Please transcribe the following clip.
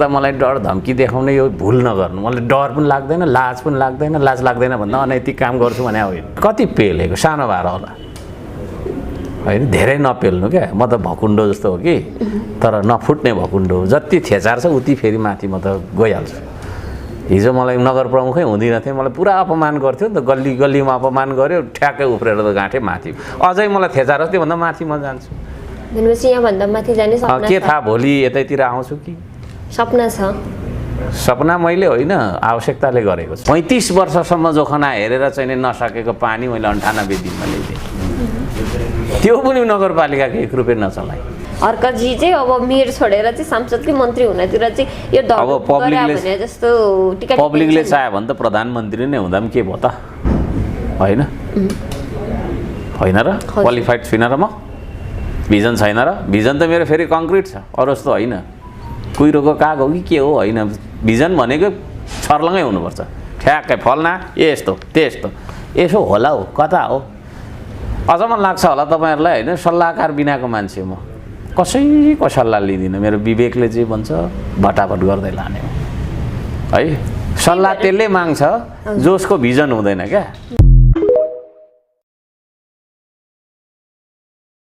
र मलाई डर धम्की देखाउने यो भुल नगर्नु मलाई डर पनि लाग्दैन लाज पनि लाग्दैन लाज लाग्दैन भन्दा अनैतिक काम गर्छु भने होइन कति पेलेको सानो भएर होला होइन धेरै नपेल्नु क्या म त भकुन्डो जस्तो हो कि तर नफुट्ने भकुन्डो जति थेचार छ उति फेरि माथि म त गइहाल्छु हिजो मलाई नगर प्रमुखै हुँदैन थिएँ मलाई पुरा अपमान गर्थ्यो नि त गल्ली गल्लीमा अपमान गर्यो ठ्याक्कै उफ्रेर त गाँठे माथि अझै मलाई थेचार होस् त्योभन्दा माथि म जान्छु भनेपछि यहाँभन्दा माथि जाने सपना के थाहा भोलि यतैतिर आउँछु कि सपना छ सपना मैले होइन आवश्यकताले गरेको छु 35 वर्षसम्म जोखना हेरेर चाहिँ नसकेको पानी मैले 98 दिनमा ल्याइदिएँ त्यो पनि नगरपालिकाको 1 रुपैयाँ नचलाइ अर्कजी चाहिँ अब मेयर छोडेर चाहिँ सांसदकै मन्त्री हुनतिर चाहिँ यो अब भने जस्तो पब्लिकले चाह्यो भने त प्रधानमन्त्री नै हुँदा पनि के भयो त होइन होइन र क्वालिफाइड छुइनँ र म भिजन छैन र भिजन त मेरो फेरि कङ्क्रिट छ अरू जस्तो होइन कुहिरोको काग हो कि के हो होइन भिजन भनेको छर्लङ्गै हुनुपर्छ ठ्याक्कै फल्ना यस्तो त्यस्तो यसो होला हो कता हो अझ मन लाग्छ होला तपाईँहरूलाई होइन सल्लाहकार बिनाको मान्छे म कसैको सल्लाह लिँदिनँ मेरो विवेकले जे भन्छ भटाभट गर्दै लाने हो है सल्लाह त्यसले माग्छ जसको भिजन हुँदैन क्या